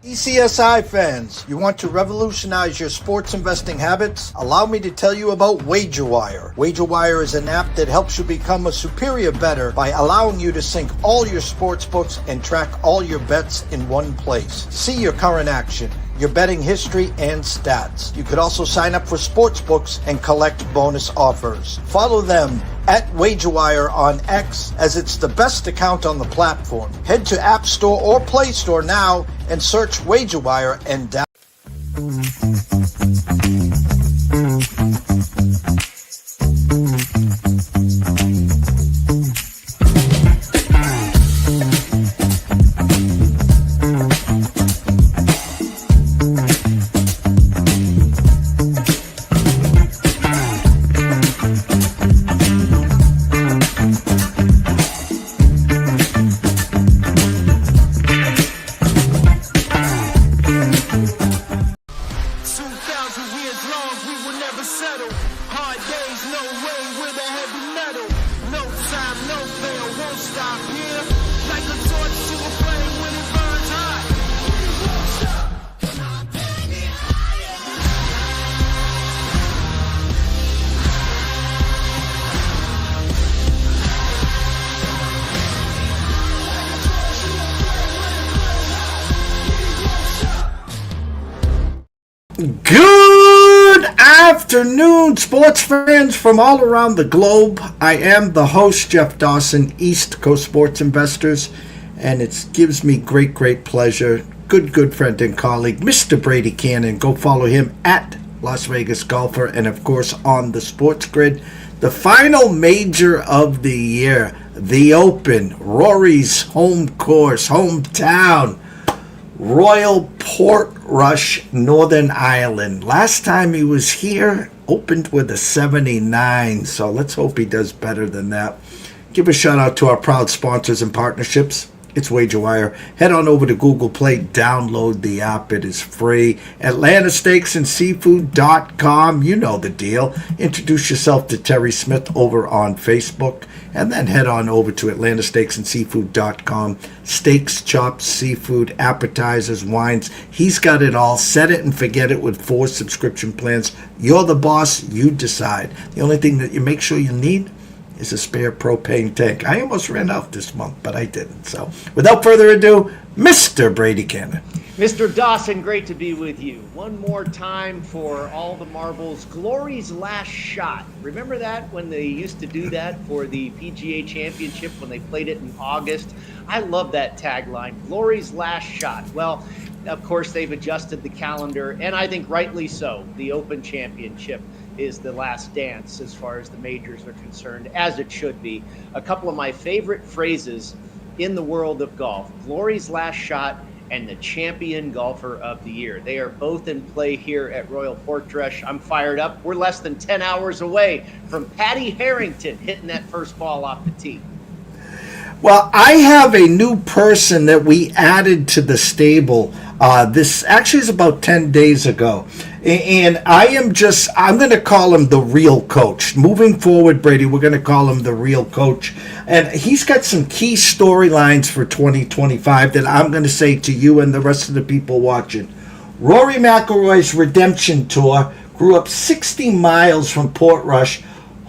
ECSI fans, you want to revolutionize your sports investing habits? Allow me to tell you about WagerWire. WagerWire is an app that helps you become a superior bettor by allowing you to sync all your sports books and track all your bets in one place. See your current action, your betting history, and stats. You could also sign up for sports books and collect bonus offers. Follow them at WagerWire on X, as it's the best account on the platform. Head to App Store or Play Store now and search WagerWire and download. Good afternoon, sports fans from all around the globe. I am the host, Jeff Dawson, East Coast Sports Investors, and it gives me great pleasure. Good friend and colleague, Mr. Brady Kannon. Go follow him at Las Vegas Golfer, and of course on the Sports Grid. The final major of the year, the Open, Rory's home course, hometown, Royal Portrush, Northern Ireland. Last time he was here, opened with a 79, so let's hope he does better than that. Give a shout out to our proud sponsors and partnerships. It's WagerWire. Head on over to Google Play, download the app. It is free. AtlantaSteaksAndSeafood.com. You know the deal. Introduce yourself to Terry Smith over on Facebook, and then head on over to AtlantaSteaksAndSeafood.com. Steaks, chops, seafood, appetizers, wines. He's got it all. Set it and forget it with 4 subscription plans. You're the boss. You decide. The only thing that you make sure you need is a spare propane tank. I almost ran out this month, but I didn't. So, without further ado, Mr. Brady Kannon. Mr. Dawson, great to be with you. One more time for all the marbles. Glory's last shot. Remember that when they used to do that for the PGA Championship when they played it in August? I love that tagline, Glory's last shot. Well, of course, they've adjusted the calendar, and I think rightly so. The Open Championship is the last dance as far as the majors are concerned, as it should be. A couple of my favorite phrases in the world of golf, Glory's last shot and the champion golfer of the year. They are both in play here at Royal Portrush. I'm fired up. We're less than 10 hours away from Patty Harrington hitting that first ball off the tee. Well, I have a new person that we added to the stable. This actually is about 10 days ago. And I'm going to call him the real coach. Moving forward, Brady, we're going to call him the real coach. And he's got some key storylines for 2025 that I'm going to say to you and the rest of the people watching. Rory McIlroy's redemption tour grew up 60 miles from Portrush.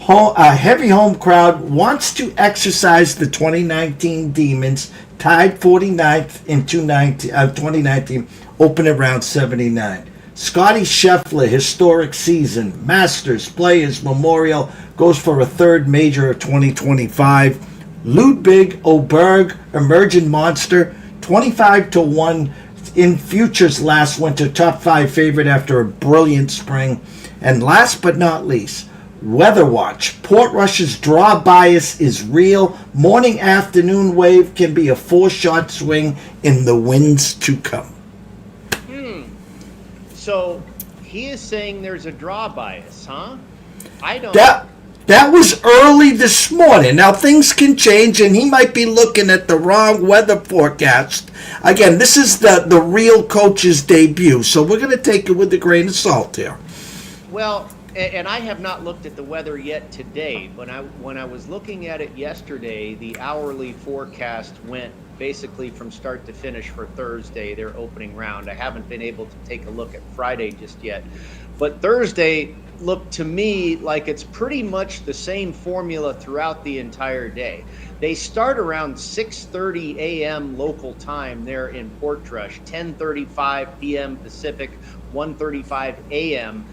A heavy home crowd wants to exercise the 2019 Demons, tied 49th in 2019, open at round 79. Scottie Scheffler, historic season, Masters, Players, Memorial, goes for a third major of 2025. Ludwig Oberg, emerging monster, 25-1 in futures last winter, top 5 favorite after a brilliant spring. And last but not least, Weather Watch. Portrush's draw bias is real. Morning afternoon wave can be a 4-shot swing in the winds to come. So he is saying there's a draw bias, huh? I don't. That was early this morning. Now things can change, and he might be looking at the wrong weather forecast. Again, this is the real coach's debut, so we're going to take it with a grain of salt here. Well, and I have not looked at the weather yet today. When I was looking at it yesterday, the hourly forecast went basically from start to finish for Thursday, their opening round. I haven't been able to take a look at Friday just yet, but Thursday looked to me like it's pretty much the same formula throughout the entire day. They start around 6:30 a.m. local time there in Portrush, 10:35 p.m. Pacific, 1:35 a.m.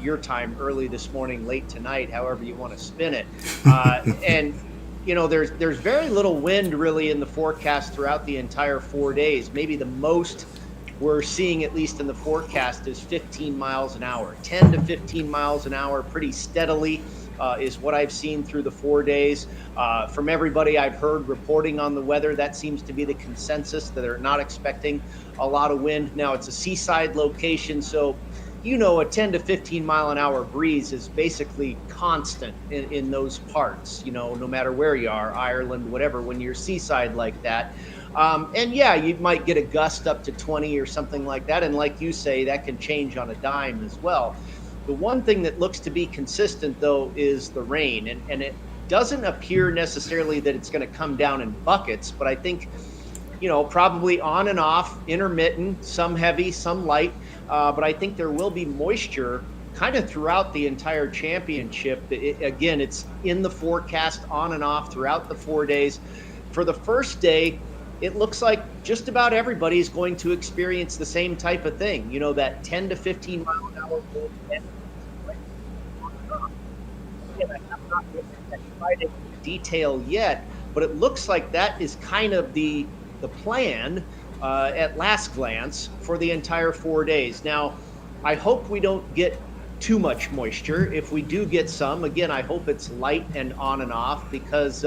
Your time, early this morning, late tonight, however you want to spin it. And there's very little wind really in the forecast throughout the entire 4 days. Maybe the most we're seeing, at least in the forecast, is 15 miles an hour, 10 to 15 miles an hour pretty steadily. Is what I've seen through the 4 days. From everybody I've heard reporting on the weather, that seems to be the consensus, that they're not expecting a lot of wind. Now, it's a seaside location, so a 10 to 15 mile an hour breeze is basically constant in those parts, no matter where you are, Ireland, whatever, when you're seaside like that. And yeah, you might get a gust up to 20 or something like that. And like you say, that can change on a dime as well. The one thing that looks to be consistent, though, is the rain. And it doesn't appear necessarily that it's going to come down in buckets, but I think, probably on and off, intermittent, some heavy, some light. But I think there will be moisture kind of throughout the entire championship. Again, it's in the forecast on and off throughout the 4 days. For the first day, it looks like just about everybody is going to experience the same type of thing. That 10 to 15 mile an hour wind. Again, I have not looked at that Friday detail yet, but it looks like that is kind of the plan at last glance for the entire 4 days. Now, I hope we don't get too much moisture. If we do get some, again, I hope it's light and on and off, because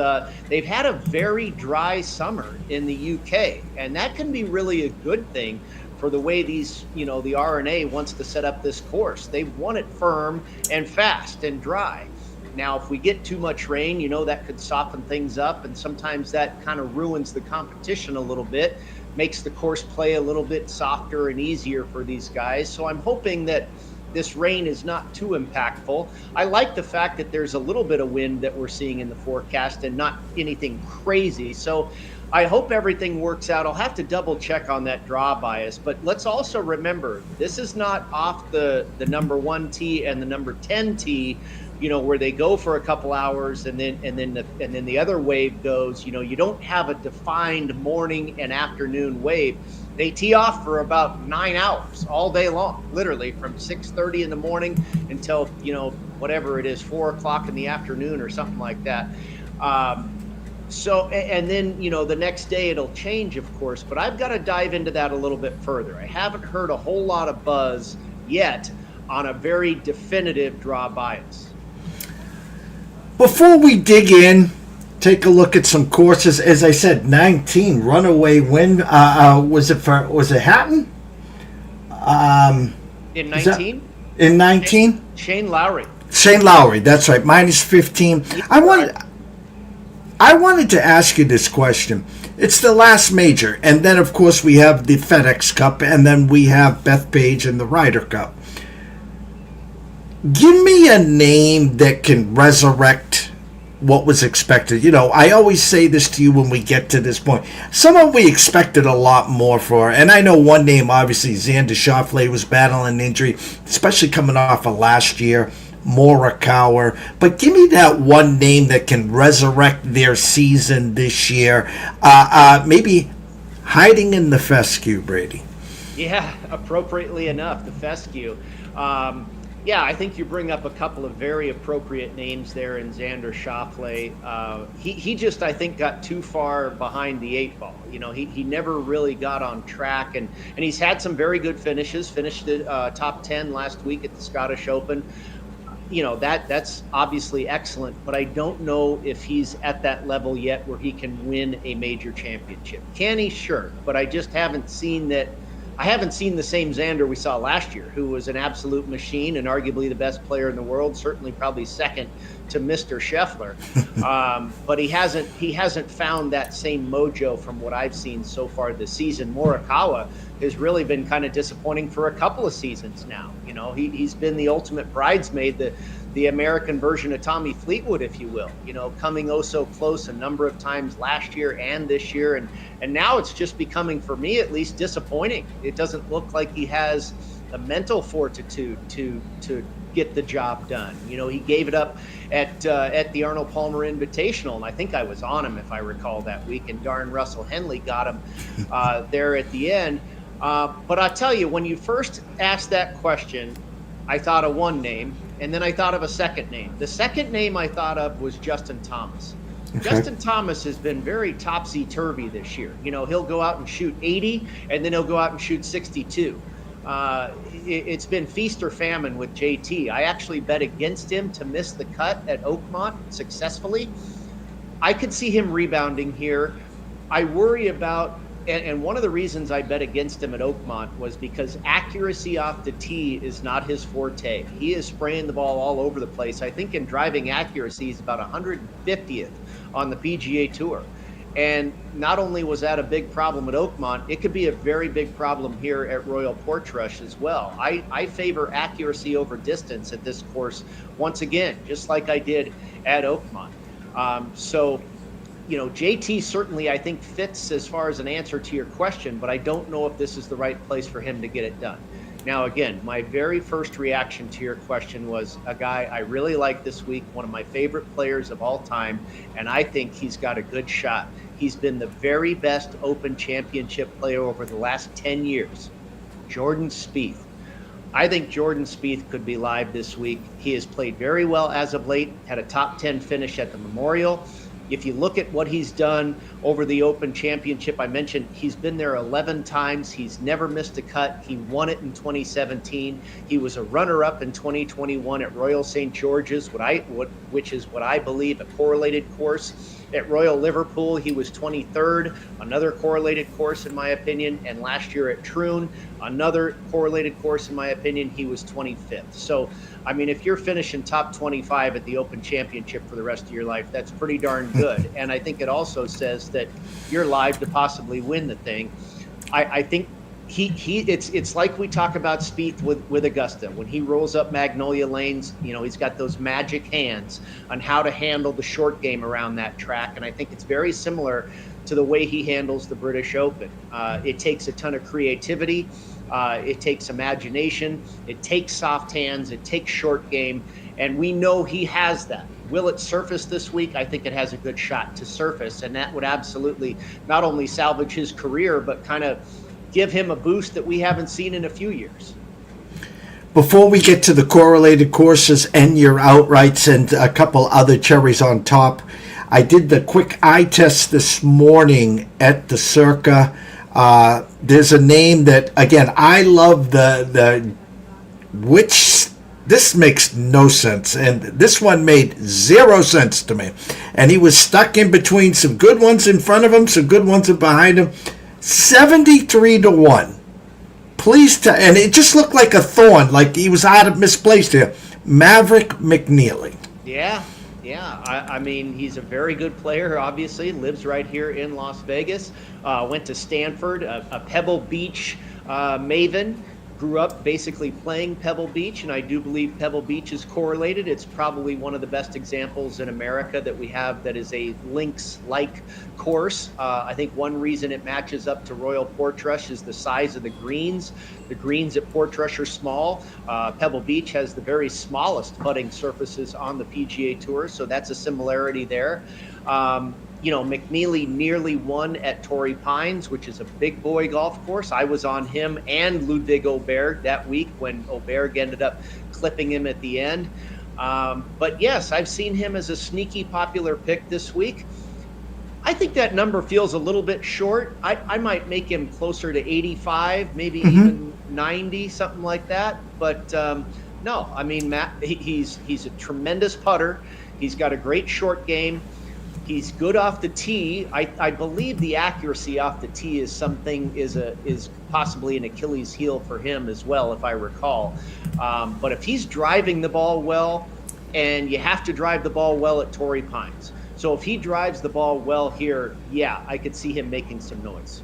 they've had a very dry summer in the UK, and that can be really a good thing for the way these, the RNA wants to set up this course. They want it firm and fast and dry. Now, if we get too much rain, that could soften things up, and sometimes that kind of ruins the competition a little bit, makes the course play a little bit softer and easier for these guys. So I'm hoping that this rain is not too impactful. I like the fact that there's a little bit of wind that we're seeing in the forecast and not anything crazy. So I hope everything works out. I'll have to double check on that draw bias, but let's also remember, this is not off the number 1 tee and the number 10 tee, where they go for a couple hours and then the other wave goes. You don't have a defined morning and afternoon wave. They tee off for about 9 hours all day long, literally from 6:30 in the morning until, whatever it is, 4 o'clock in the afternoon or something like that. So, and then, the next day it'll change, of course, but I've got to dive into that a little bit further. I haven't heard a whole lot of buzz yet on a very definitive draw bias. Before we dig in, take a look at some courses. As I said, 19 runaway win. Was it Hatton? In 19? In 19? Shane Lowry. Shane Lowry, that's right. Minus 15. I wanted to ask you this question. It's the last major, and then of course we have the FedEx Cup, and then we have Bethpage and the Ryder Cup. Give me a name that can resurrect what was expected. I always say this to you when we get to this point. Someone we expected a lot more for, and I know one name, obviously, Xander Schauffele was battling an injury, especially coming off of last year, Morikawa. But give me that one name that can resurrect their season this year. Maybe hiding in the fescue, Brady. Yeah, appropriately enough, the fescue. Yeah, I think you bring up a couple of very appropriate names there in Xander Schauffele. He just, I think, got too far behind the 8 ball. He never really got on track, and he's had some very good finishes. Finished the top 10 last week at the Scottish Open. That's obviously excellent, but I don't know if he's at that level yet where he can win a major championship. Can he? Sure, but I just haven't seen that. I haven't seen the same Xander we saw last year, who was an absolute machine and arguably the best player in the world, certainly probably second to Mr. Scheffler. But he hasn't found that same mojo from what I've seen so far this season. Morikawa has really been kind of disappointing for a couple of seasons now. He's been the ultimate bridesmaid, the American version of Tommy Fleetwood, if you will, coming oh so close a number of times last year and this year. And now it's just becoming, for me at least, disappointing. It doesn't look like he has the mental fortitude to get the job done. He gave it up at the Arnold Palmer Invitational, and I think I was on him, if I recall, that week, and darn Russell Henley got him there at the end. But I'll tell you, when you first asked that question, I thought of one name, and then I thought of a second name. The second name I thought of was Justin Thomas. Okay. Justin Thomas has been very topsy-turvy this year. He'll go out and shoot 80, and then he'll go out and shoot 62. It's been feast or famine with JT. I actually bet against him to miss the cut at Oakmont successfully. I could see him rebounding here. I worry about, and one of the reasons I bet against him at Oakmont was because accuracy off the tee is not his forte. He is spraying the ball all over the place. I think in driving accuracy, he's about 150th on the PGA Tour. And not only was that a big problem at Oakmont, it could be a very big problem here at Royal Portrush as well. I favor accuracy over distance at this course once again, just like I did at Oakmont. So JT certainly, I think, fits as far as an answer to your question, but I don't know if this is the right place for him to get it done. Now, again, my very first reaction to your question was a guy I really like this week, one of my favorite players of all time, and I think he's got a good shot. He's been the very best Open Championship player over the last 10 years, Jordan Spieth. I think Jordan Spieth could be live this week. He has played very well as of late, had a top 10 finish at the Memorial. If you look at what he's done over the Open Championship, I mentioned he's been there 11 times. He's never missed a cut. He won it in 2017. He was a runner-up in 2021 at Royal St. George's, which is what I believe a correlated course. At Royal Liverpool, he was 23rd, another correlated course in my opinion. And last year at Troon, another correlated course in my opinion, he was 25th. So, I mean, if you're finishing top 25 at the Open Championship for the rest of your life, that's pretty darn good. And I think it also says that you're live to possibly win the thing. I think it's like we talk about Spieth with Augusta. When he rolls up Magnolia Lanes, he's got those magic hands on how to handle the short game around that track. And I think it's very similar to the way he handles the British Open. It takes a ton of creativity. It takes imagination. It takes soft hands. It takes short game. And we know he has that. Will it surface this week? I think it has a good shot to surface. And that would absolutely not only salvage his career, but kind of give him a boost that we haven't seen in a few years. Before we get to the correlated courses and your outrights and a couple other cherries on top, I did the quick eye test this morning at the Circa. There's a name that, again, I love which this makes no sense. And this one made 0 sense to me. And he was stuck in between some good ones in front of him, some good ones behind him. 73-1. Please tell, and it just looked like a thorn, like he was out of misplaced here. Maverick McNeely. Yeah. I mean, he's a very good player, obviously, lives right here in Las Vegas, went to Stanford, a Pebble Beach maven, grew up basically playing Pebble Beach, and I do believe Pebble Beach is correlated. It's probably one of the best examples in America that we have that is a links-like course. I think one reason it matches up to Royal Portrush is the size of the greens. The greens at Portrush are small. Pebble Beach has the very smallest putting surfaces on the PGA Tour, so that's a similarity there. McNeely nearly won at Torrey Pines, which is a big boy golf course. I was on him and Ludwig Oberg that week when Oberg ended up clipping him at the end. But yes, I've seen him as a sneaky popular pick this week. I think that number feels a little bit short. I might make him closer to 85, maybe even 90, something like that. But no, I mean, Matt, he's a tremendous putter. He's got a great short game. He's good off the tee. I believe the accuracy off the tee is possibly an Achilles heel for him as well, if I recall. But if he's driving the ball well, and you have to drive the ball well at Torrey Pines. So if he drives the ball well here, yeah, I could see him making some noise.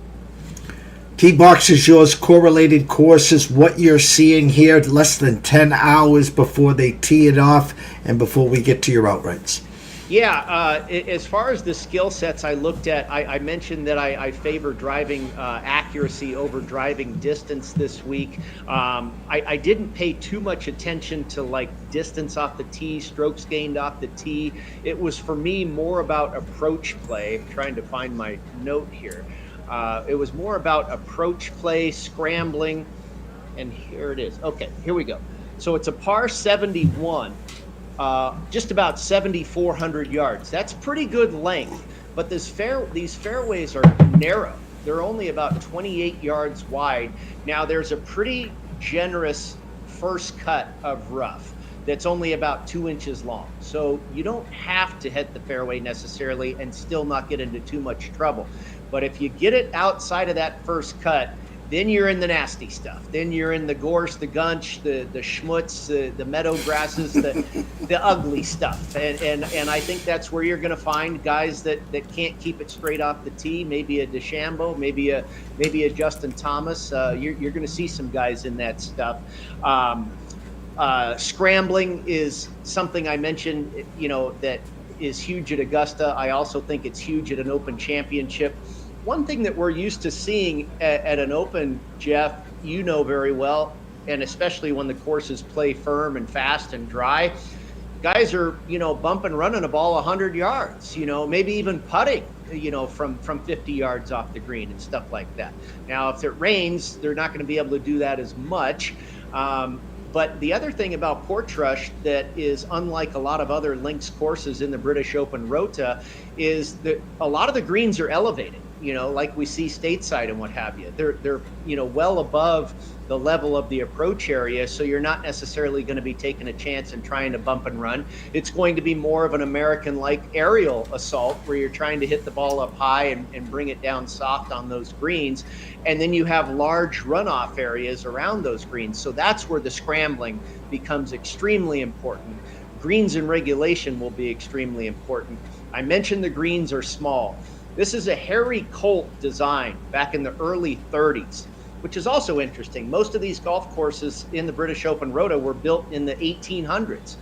Tee box is yours. Correlated courses, what you're seeing here, less than 10 hours before they tee it off and before we get to your outrights. Yeah, as far as the skill sets I looked at, I mentioned that I favor driving accuracy over driving distance this week. I didn't pay too much attention to like distance off the tee, strokes gained off the tee. It was for me more about approach play. I'm trying to find my note here. It was more about approach play, scrambling, and here it is. Okay, here we go. So it's a par 71. Just about 7,400 yards. That's pretty good length, but these fairways are narrow. They're only about 28 yards wide. Now there's a pretty generous first cut of rough that's only about 2 inches long. So you don't have to hit the fairway necessarily and still not get into too much trouble. But if you get it outside of that first cut, then you're in the nasty stuff. Then you're in the gorse, the gunch, the schmutz, the meadow grasses, the ugly stuff. And I think that's where you're going to find guys that can't keep it straight off the tee. Maybe a DeChambeau, maybe a Justin Thomas. You're going to see some guys in that stuff. Scrambling is something I mentioned, that is huge at Augusta. I also think it's huge at an Open Championship. One thing that we're used to seeing at an Open, Jeff, you know very well, and especially when the courses play firm and fast and dry, guys are, bump and running a ball 100 yards, maybe even putting, from 50 yards off the green and stuff like that. Now, if it rains, they're not going to be able to do that as much. But the other thing about Portrush that is unlike a lot of other links courses in the British Open Rota is that a lot of the greens are elevated, like we see stateside and what have you. They're well above the level of the approach area, so you're not necessarily going to be taking a chance and trying to bump and run. It's going to be more of an American-like aerial assault where you're trying to hit the ball up high and bring it down soft on those greens. And then you have large runoff areas around those greens. So that's where the scrambling becomes extremely important. Greens in regulation will be extremely important. I mentioned the greens are small. This is a Harry Colt design back in the early 30s, which is also interesting. Most of these golf courses in the British Open Rota were built in the 1800s.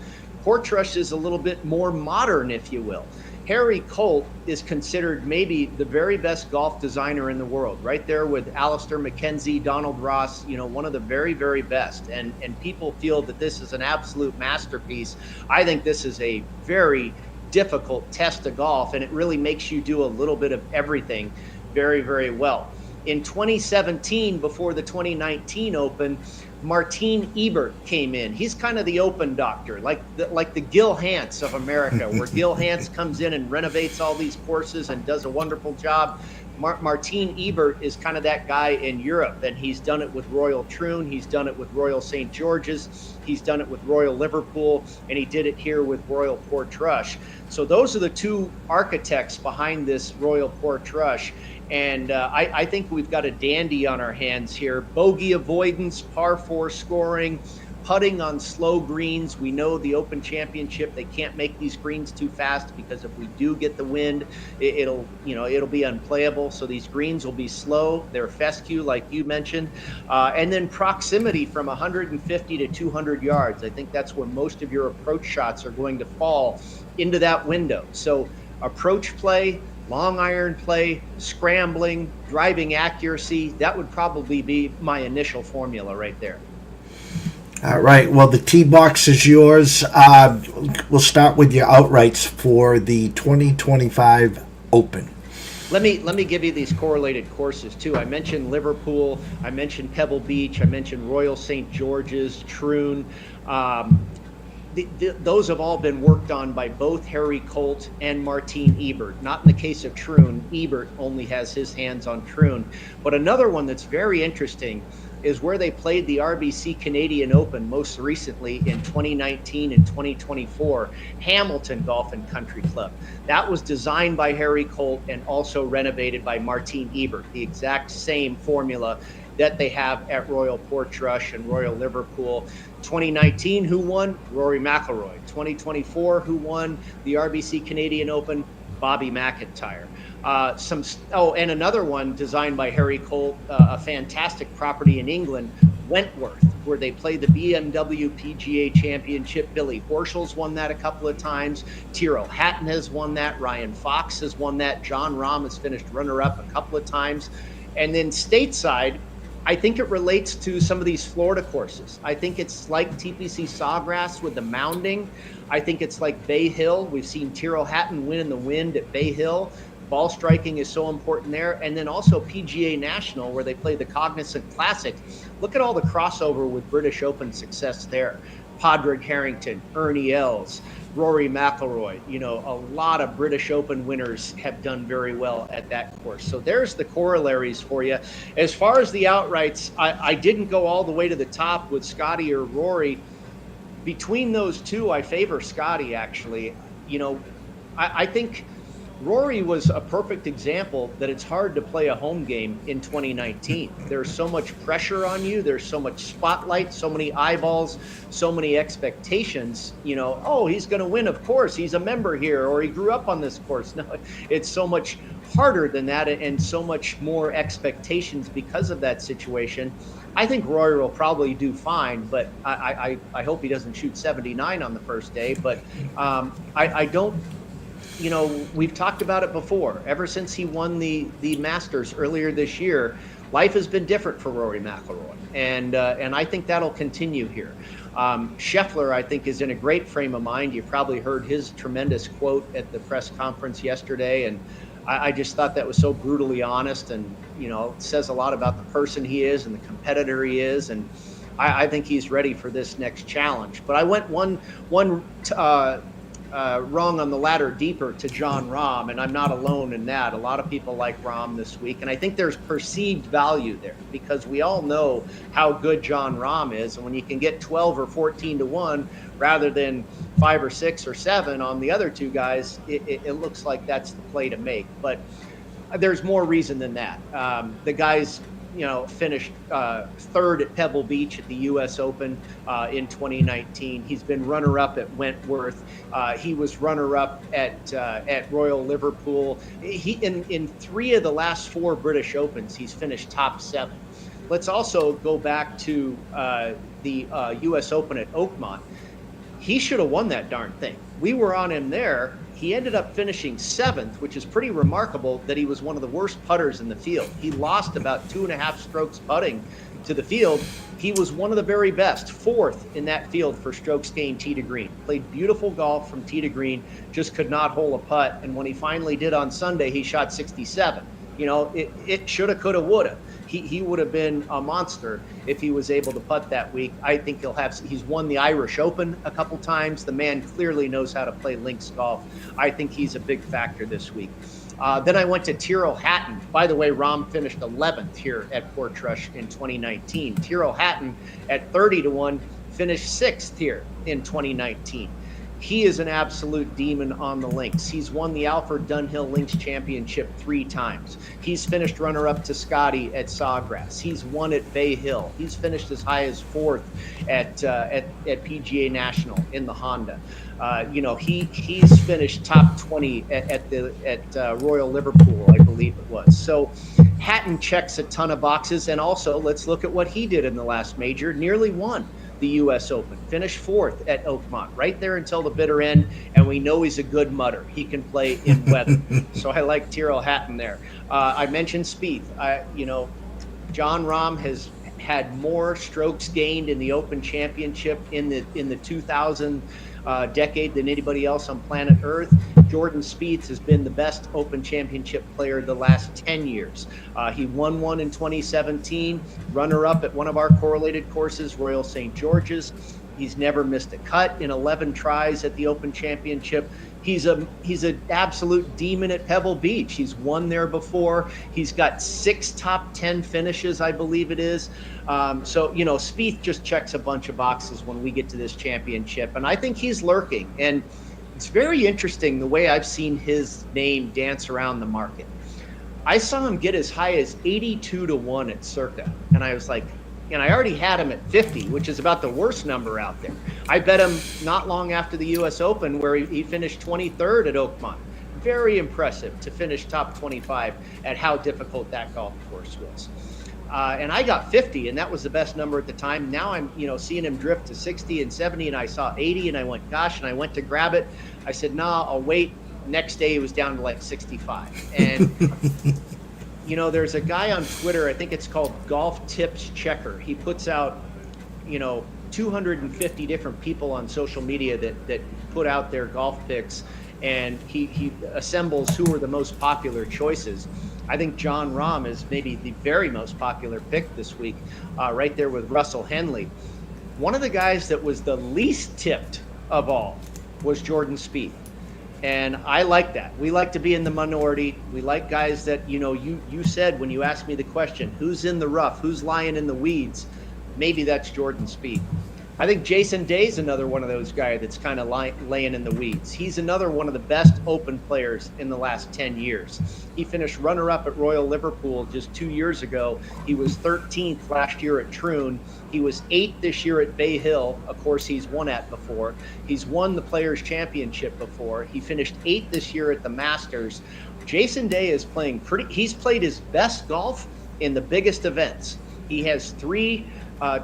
Portrush is a little bit more modern, if you will. Harry Colt is considered maybe the very best golf designer in the world, right there with Alistair McKenzie, Donald Ross, one of the very, very best. And people feel that this is an absolute masterpiece. I think this is a very difficult test of golf, and it really makes you do a little bit of everything very, very well. In 2017, before the 2019 Open, Martin Ebert came in. He's kind of the Open doctor, like the Gil Hanse of America, where Gil Hanse comes in and renovates all these courses and does a wonderful job. Martin Ebert is kind of that guy in Europe, and he's done it with Royal Troon, he's done it with Royal St. George's, he's done it with Royal Liverpool, and he did it here with Royal Portrush. So those are the two architects behind this Royal Portrush. And I think we've got a dandy on our hands here. Bogey avoidance, par 4 scoring, putting on slow greens. We know the Open Championship, they can't make these greens too fast because if we do get the wind, it'll be unplayable. So these greens will be slow. They're fescue, like you mentioned. And then proximity from 150 to 200 yards. I think that's where most of your approach shots are going to fall into that window. So approach play, long iron play, scrambling, driving accuracy, that would probably be my initial formula right there. All right. Well, the tee box is yours. We'll start with your outrights for the 2025 Open. Let me give you these correlated courses too. I mentioned Liverpool, I mentioned Pebble Beach, I mentioned Royal St. George's, Troon. Those have all been worked on by both Harry Colt and Martin Ebert. Not in the case of Troon. Ebert only has his hands on Troon. But another one that's very interesting is where they played the RBC Canadian Open most recently in 2019 and 2024, Hamilton Golf and Country Club. That was designed by Harry Colt and also renovated by Martin Ebert, the exact same formula that they have at Royal Portrush and Royal Liverpool. 2019, who won? Rory McIlroy. 2024, who won the RBC Canadian Open? Bobby McIntyre. And another one designed by Harry Colt, a fantastic property in England, Wentworth, where they play the BMW PGA Championship. Billy Horschel's won that a couple of times. Tyrrell Hatton has won that. Ryan Fox has won that. Jon Rahm has finished runner-up a couple of times. And then stateside, I think it relates to some of these Florida courses. I think it's like TPC Sawgrass with the mounding. I think it's like Bay Hill. We've seen Tyrrell Hatton win in the wind at Bay Hill. Ball striking is so important there. And then also PGA National, where they play the Cognizant Classic. Look at all the crossover with British Open success there. Padraig Harrington, Ernie Els, Rory McIlroy. A lot of British Open winners have done very well at that course. So there's the corollaries for you. As far as the outrights, I didn't go all the way to the top with Scottie or Rory. Between those two, I favor Scottie, actually. I think Rory was a perfect example that it's hard to play a home game in 2019. There's so much pressure on you. There's so much spotlight, so many eyeballs, so many expectations. He's going to win, of course. He's a member here, or he grew up on this course. No, it's so much harder than that, and so much more expectations because of that situation. I think Rory will probably do fine, but I hope he doesn't shoot 79 on the first day. But I don't. We've talked about it before. Ever since he won the Masters earlier this year, life has been different for Rory McIlroy, and I think that'll continue here. Scheffler, I think, is in a great frame of mind. You probably heard his tremendous quote at the press conference yesterday, and I just thought that was so brutally honest, and says a lot about the person he is and the competitor he is, and I think he's ready for this next challenge. But I went one rung on the ladder deeper to Jon Rahm, and I'm not alone in that. A lot of people like Rahm this week, and I think there's perceived value there because we all know how good Jon Rahm is, and when you can get 12 or 14 to 1 rather than 5 or 6 or 7 on the other two guys, it looks like that's the play to make. But there's more reason than that. The guys finished third at Pebble Beach at the U.S. Open in 2019. He's been runner-up at Wentworth. He was runner-up at Royal Liverpool. He in 3 of the last 4 British Opens, he's finished top 7. Let's also go back to the U.S. Open at Oakmont. He should have won that darn thing. We were on him there. He ended up finishing 7th, which is pretty remarkable that he was one of the worst putters in the field. He lost about 2.5 strokes putting to the field. He was one of the very best, 4th in that field for strokes gained tee to green. Played beautiful golf from tee to green, just could not hole a putt. And when he finally did on Sunday, he shot 67. It shoulda, coulda, woulda. He would have been a monster if he was able to putt that week. I think he's won the Irish Open a couple times. The man clearly knows how to play links golf. I think he's a big factor this week. Then I went to Tyrrell Hatton. By the way, Rahm finished 11th here at Portrush in 2019. Tyrrell Hatton at 30 to 1 finished 6th here in 2019. He is an absolute demon on the links. He's won the Alfred Dunhill Links Championship 3 times. He's finished runner-up to Scottie at Sawgrass. He's won at Bay Hill. He's finished as high as 4th at PGA National in the Honda. He's finished top 20 at Royal Liverpool, I believe it was. So Hatton checks a ton of boxes, and also let's look at what he did in the last major. Nearly won the U.S. Open, finished 4th at Oakmont, right there until the bitter end, and we know he's a good mutter. He can play in weather. So I like Tyrrell Hatton there. I mentioned Spieth. Jon Rahm has had more strokes gained in the Open Championship in the 2000 decade than anybody else on planet Earth. Jordan Spieth has been the best Open Championship player the last 10 years. He won one in 2017, runner-up at one of our correlated courses, Royal St. George's. He's never missed a cut in 11 tries at the Open Championship. He's an absolute demon at Pebble Beach. He's won there before. He's got 6 top 10 finishes, I believe it is. Spieth just checks a bunch of boxes when we get to this championship, and I think he's lurking. And it's very interesting the way I've seen his name dance around the market. I saw him get as high as 82 to 1 at Circa, and I was like, and I already had him at 50, which is about the worst number out there. I bet him not long after the U.S. Open, where he finished 23rd at Oakmont. very impressive to finish top 25 at how difficult that golf course was. And I got 50, and that was the best number at the time. Now I'm, seeing him drift to 60 and 70, and I saw 80, and I went, gosh, and I went to grab it. I said, nah, I'll wait. Next day, it was down to like 65. And, there's a guy on Twitter, I think it's called Golf Tips Checker. He puts out, 250 different people on social media that put out their golf picks, and he assembles who are the most popular choices. I think Jon Rahm is maybe the very most popular pick this week, right there with Russell Henley. One of the guys that was the least tipped of all was Jordan Spieth. And I like that. We like to be in the minority. We like guys that, you said when you asked me the question, who's in the rough, who's lying in the weeds? Maybe that's Jordan Spieth. I think Jason Day's another one of those guys that's kind of laying in the weeds. He's another one of the best Open players in the last 10 years. He finished runner-up at Royal Liverpool just 2 years ago. He was 13th last year at Troon. He was 8th this year at Bay Hill. Of course, he's won at before. He's won the Players' Championship before. He finished 8th this year at the Masters. Jason Day is playing he's played his best golf in the biggest events. He has 3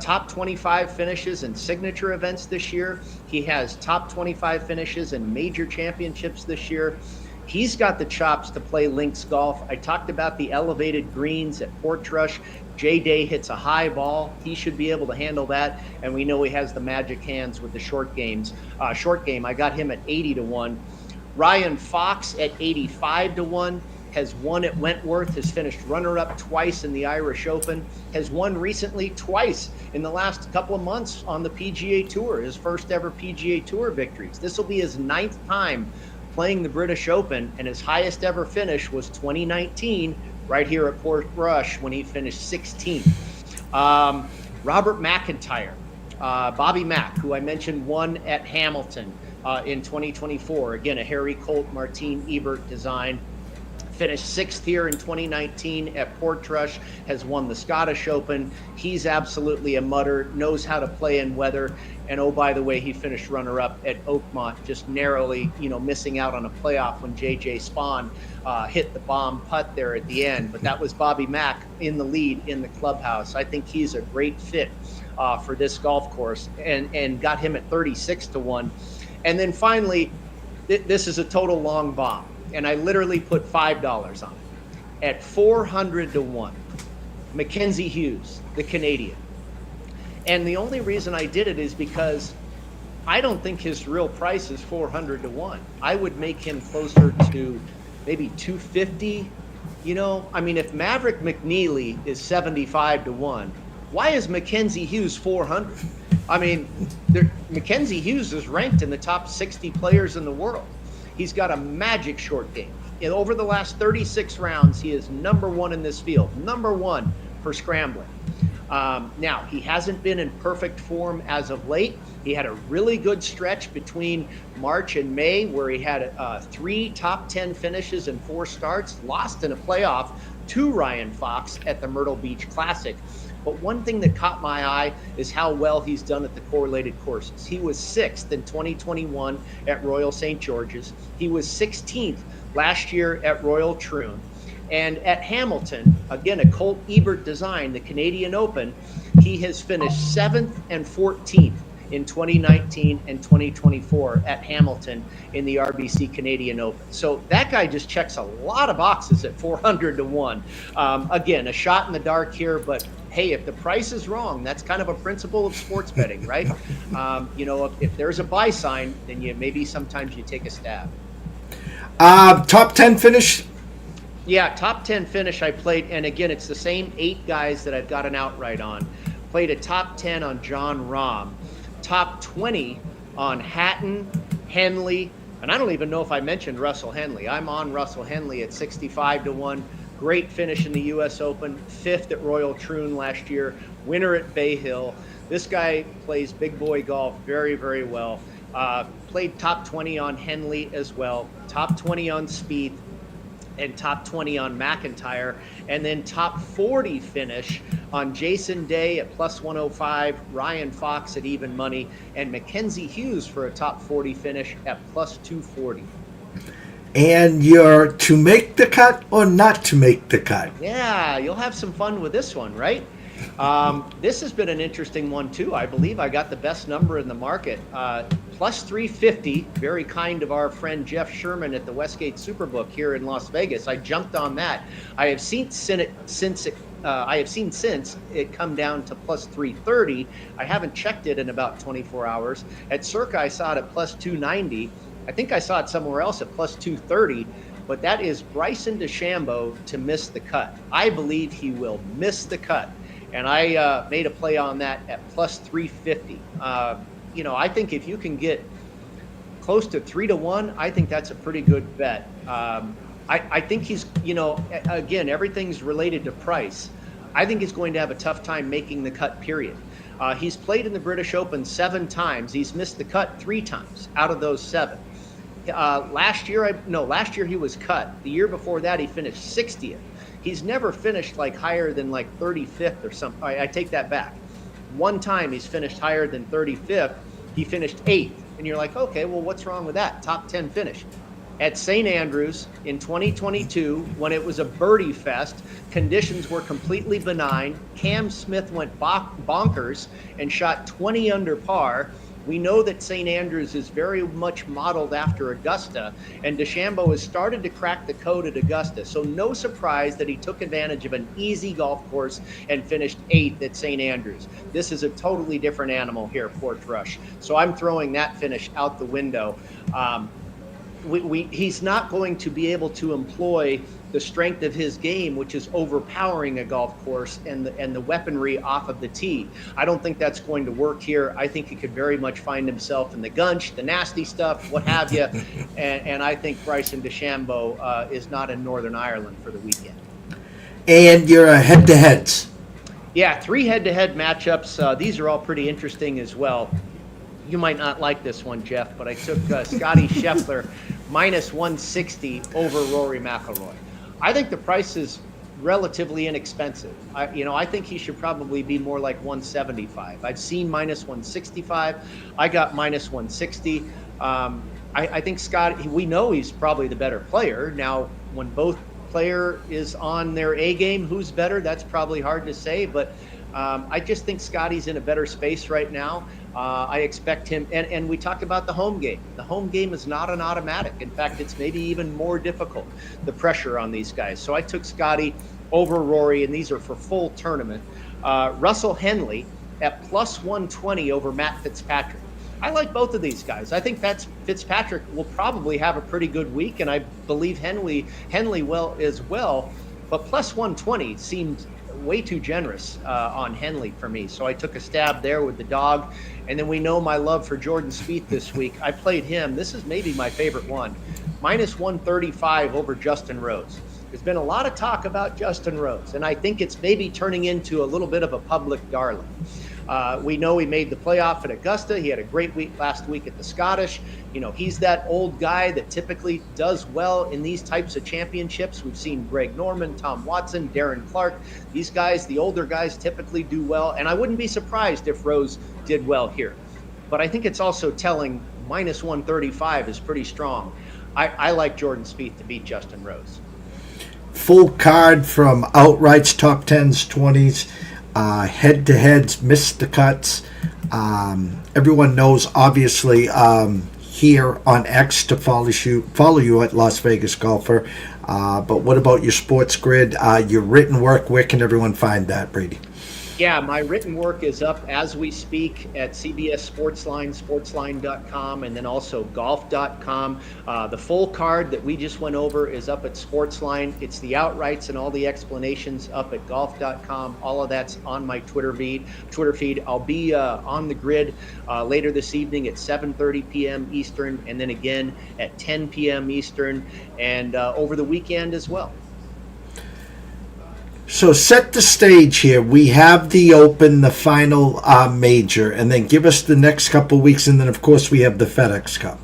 top 25 finishes in signature events this year. He has top 25 finishes in major championships this year. He's got the chops to play links golf. I talked about the elevated greens at Portrush. Jay Day hits a high ball. He should be able to handle that. And we know he has the magic hands with the short game. I got him at 80-1. Ryan Fox at 85-1. Has won at Wentworth, has finished runner-up twice in the Irish Open, has won recently twice in the last couple of months on the PGA Tour, his first ever PGA Tour victories. This will be his 9th time playing the British Open, and his highest ever finish was 2019, right here at Portrush when he finished 16th. Robert McIntyre, Bobby Mack, who I mentioned won at Hamilton in 2024. Again, a Harry Colt, Martine Ebert design. Finished 6th here in 2019 at Portrush, has won the Scottish Open. He's absolutely a mutter, knows how to play in weather. And oh, by the way, he finished runner-up at Oakmont, just narrowly, missing out on a playoff when J.J. Spahn hit the bomb putt there at the end. But that was Bobby Mack in the lead in the clubhouse. I think he's a great fit for this golf course, and got him at 36-1. And then finally, this is a total long bomb. And I literally put $5 on it at 400-1. Mackenzie Hughes, the Canadian. And the only reason I did it is because I don't think his real price is 400-1. I would make him closer to maybe 250. If Maverick McNeely is 75-1, why is Mackenzie Hughes 400? Mackenzie Hughes is ranked in the top 60 players in the world. He's got a magic short game. And over the last 36 rounds, he is number 1 in this field, number 1 for scrambling. Now, he hasn't been in perfect form as of late. He had a really good stretch between March and May where he had 3 top 10 finishes and 4 starts, lost in a playoff to Ryan Fox at the Myrtle Beach Classic. But one thing that caught my eye is how well he's done at the correlated courses. He was 6th in 2021 at Royal St. George's. He was 16th last year at Royal Troon. And at Hamilton, again, a Colt Ebert design, the Canadian Open, he has finished 7th and 14th in 2019 and 2024 at Hamilton in the RBC Canadian Open. So that guy just checks a lot of boxes at 400-1. Again, a shot in the dark here, but hey, if the price is wrong, that's kind of a principle of sports betting, right? If there's a buy sign, then maybe sometimes you take a stab. Top 10 finish? Yeah, top 10 finish I played, and again, it's the same 8 guys that I've got an outright on. Played a top 10 on Jon Rahm, top 20 on Hatton, Henley, and I don't even know if I mentioned Russell Henley. I'm on Russell Henley at 65-1. Great finish in the U.S. Open, 5th at Royal Troon last year, winner at Bay Hill. This guy plays big boy golf very, very well. Played top 20 on Henley as well, top 20 on Spieth, and top 20 on McIntyre, and then top 40 finish on Jason Day at plus 105, Ryan Fox at even money, and Mackenzie Hughes for a top 40 finish at plus 240. And you're to make the cut or not to make the cut. Yeah, you'll have some fun with this one, right? This has been an interesting one too. I believe I got the best number in the market, plus 350. Very kind of our friend Jeff Sherman at the Westgate Superbook here in Las Vegas. I jumped on that. I have seen since it come down to plus 330. I haven't checked it in about 24 hours. At Circa, I saw it at plus 290. I think I saw it somewhere else at plus 230. But that is Bryson DeChambeau to miss the cut. I believe he will miss the cut. And I made a play on that at plus 350. I think if you can get close to 3-1, I think that's a pretty good bet. I think he's, again, everything's related to price. I think he's going to have a tough time making the cut, period. He's played in the British Open 7 times. He's missed the cut 3 times out of those 7. Last year he was cut. The year before that, he finished 60th. He's never finished like higher than like 35th or something. I take that back. One time he's finished higher than 35th. He finished 8th. And you're like, okay, well, what's wrong with that? Top 10 finish. At St. Andrews in 2022, when it was a birdie fest, conditions were completely benign. Cam Smith went bonkers and shot 20 under par. We know that St. Andrews is very much modeled after Augusta, and DeChambeau has started to crack the code at Augusta. So no surprise that he took advantage of an easy golf course and finished 8th at St. Andrews. This is a totally different animal here at Portrush. So I'm throwing that finish out the window. He's not going to be able to employ the strength of his game, which is overpowering a golf course and the weaponry off of the tee. I don't think that's going to work here. I think he could very much find himself in the gunch, the nasty stuff, what have you. And I think Bryson DeChambeau is not in Northern Ireland for the weekend. And your head-to-heads. Yeah, 3 head-to-head matchups. These are all pretty interesting as well. You might not like this one, Jeff, but I took Scottie Scheffler minus 160 over Rory McIlroy. I think the price is relatively inexpensive. I think he should probably be more like 175. I've seen minus 165. I got minus 160. I think Scottie, we know he's probably the better player. Now, when both player is on their A game, who's better? That's probably hard to say, but I just think Scottie's in a better space right now. I expect him, and we talked about the home game. The home game is not an automatic. In fact, it's maybe even more difficult, the pressure on these guys. So I took Scottie over Rory, and these are for full tournament. Russell Henley at plus 120 over Matt Fitzpatrick. I like both of these guys. I think Fitzpatrick will probably have a pretty good week, and I believe Henley will as well. But plus 120 seemed way too generous on Henley for me. So I took a stab there with the dog. And then we know my love for Jordan Spieth this week. I played him. This is maybe my favorite one. Minus 135 over Justin Rose. There's been a lot of talk about Justin Rose, and I think it's maybe turning into a little bit of a public darling. We know he made the playoff at Augusta. He had a great week last week at the Scottish. He's that old guy that typically does well in these types of championships. We've seen Greg Norman, Tom Watson, Darren Clark. These guys, the older guys, typically do well. And I wouldn't be surprised if Rose did well here. But I think it's also telling minus 135 is pretty strong. I like Jordan Spieth to beat Justin Rose. Full card from outrights, top 10s, 20s. Head-to-heads, missed the cuts. Everyone knows, obviously, here on X to follow you at Las Vegas Golfer. But what about your sports grid, your written work? Where can everyone find that, Brady? Yeah, my written work is up as we speak at CBS Sportsline, sportsline.com, and then also golf.com. The full card that we just went over is up at Sportsline. It's the outrights and all the explanations up at golf.com. All of that's on my Twitter feed. I'll be on the grid later this evening at 7:30 p.m. Eastern, and then again at 10 p.m. Eastern, and over the weekend as well. So set the stage here. We have the Open, the final major, and then give us the next couple weeks, and then, of course, we have the FedEx Cup.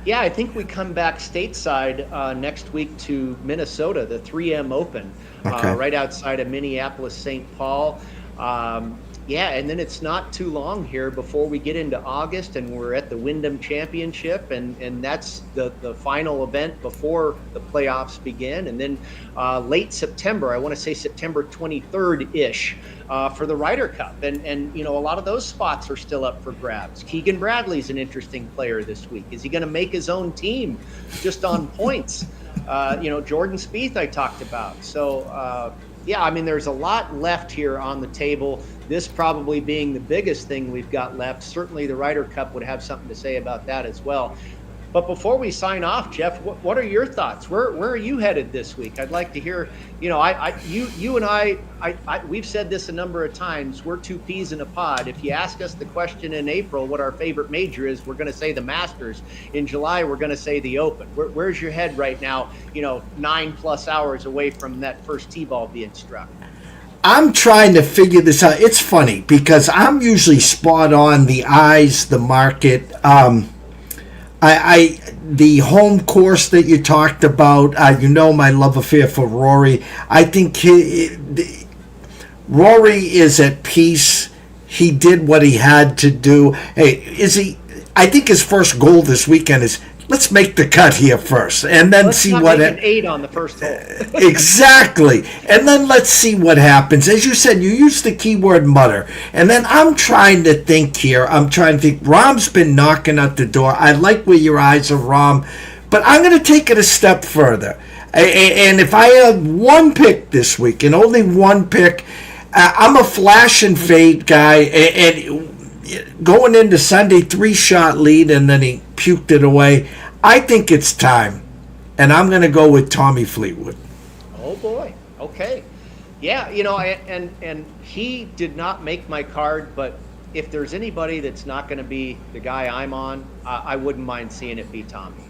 Yeah, I think we come back stateside next week to Minnesota, the 3M Open, Okay. right outside of Minneapolis, St. Paul. Yeah, and then it's not too long here before we get into August, and we're at the Wyndham Championship, and that's the final event before the playoffs begin. And then late September, I want to say September 23rd ish, for the Ryder Cup, and a lot of those spots are still up for grabs. Keegan Bradley's an interesting player this week. Is he going to make his own team just on points? Jordan Spieth I talked about. So. Yeah, I mean, there's a lot left here on the table. This probably being the biggest thing we've got left. Certainly the Ryder Cup would have something to say about that as well. But before we sign off, Jeff, what are your thoughts? Where are you headed this week? I'd like to hear. You and I, we've said this a number of times. We're two peas in a pod. If you ask us the question in April, what our favorite major is, we're going to say the Masters. In July, we're going to say the Open. Where's your head right now? 9+ hours away from that first tee ball being struck. I'm trying to figure this out. It's funny because I'm usually spot on the eyes, the market. The home course that you talked about, my love affair for Rory. I think Rory is at peace. He did what he had to do. Hey, I think his first goal this weekend is let's make the cut here first, and then let's see not what. Make an 8 on the first hole. Exactly, and then let's see what happens. As you said, you used the keyword mutter, and then I'm trying to think here. Rahm's been knocking at the door. I like where your eyes are, Rahm, but I'm going to take it a step further. And if I have one pick this week, and only one pick, I'm a flash and fade guy, and going into Sunday, 3-shot lead, and then he puked it away. I think it's time, and I'm going to go with Tommy Fleetwood. Oh boy. Okay. Yeah. And he did not make my card, but if there's anybody that's not going to be the guy I'm on, I wouldn't mind seeing it be Tommy.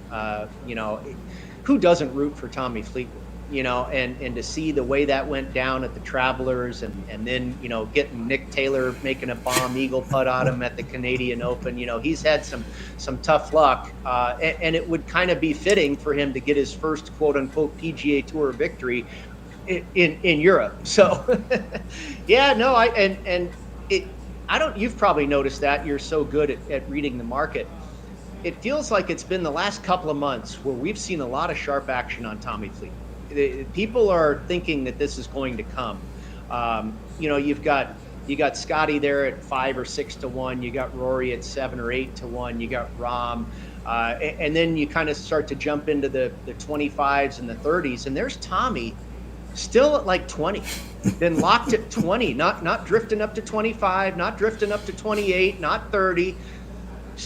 Who doesn't root for Tommy Fleetwood? And to see the way that went down at the Travelers, and then getting Nick Taylor making a bomb eagle putt on him at the Canadian Open. He's had some tough luck, and it would kind of be fitting for him to get his first quote unquote PGA Tour victory in Europe. So yeah, no, you've probably noticed that. You're so good at reading the market. It feels like it's been the last couple of months where we've seen a lot of sharp action on Tommy Fleetwood. People are thinking that this is going to come. You got Scottie there at 5 or 6 to 1. You got Rory at 7 or 8 to 1. You got Rahm, and then you kind of start to jump into the 25s and the 30s. And there's Tommy, still at like 20, then locked at 20, not drifting up to 25, not drifting up to 28, not 30.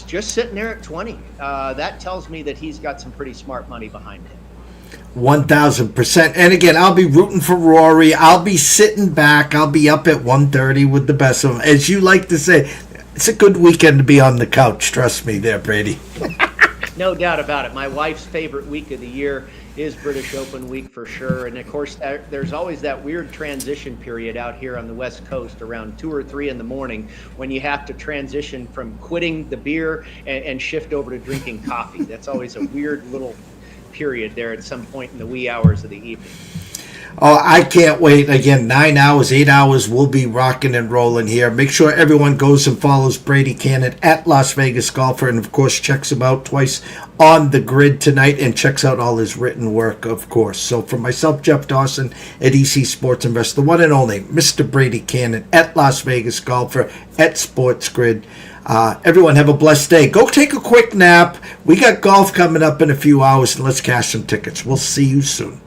Just sitting there at 20. That tells me that he's got some pretty smart money behind him. 1,000%. And again, I'll be rooting for Rory. I'll be sitting back. I'll be up at 1:30 with the best of them. As you like to say, it's a good weekend to be on the couch. Trust me there, Brady. No doubt about it. My wife's favorite week of the year is British Open week for sure. And of course, there's always that weird transition period out here on the West Coast around 2 or 3 in the morning when you have to transition from quitting the beer and shift over to drinking coffee. That's always a weird little period there at some point in the wee hours of the evening. Oh, I can't wait. Again, 9 hours, 8 hours, we'll be rocking and rolling here. Make sure everyone goes and follows Brady Kannon at Las Vegas Golfer, and of course checks him out twice on the grid tonight, and checks out all his written work, of course. So for myself, Jeff Dawson at EC Sports Invest, the one and only Mr. Brady Kannon at Las Vegas Golfer at Sports Grid. Everyone have a blessed day. Go take a quick nap. We got golf coming up in a few hours, and let's cash some tickets. We'll see you soon.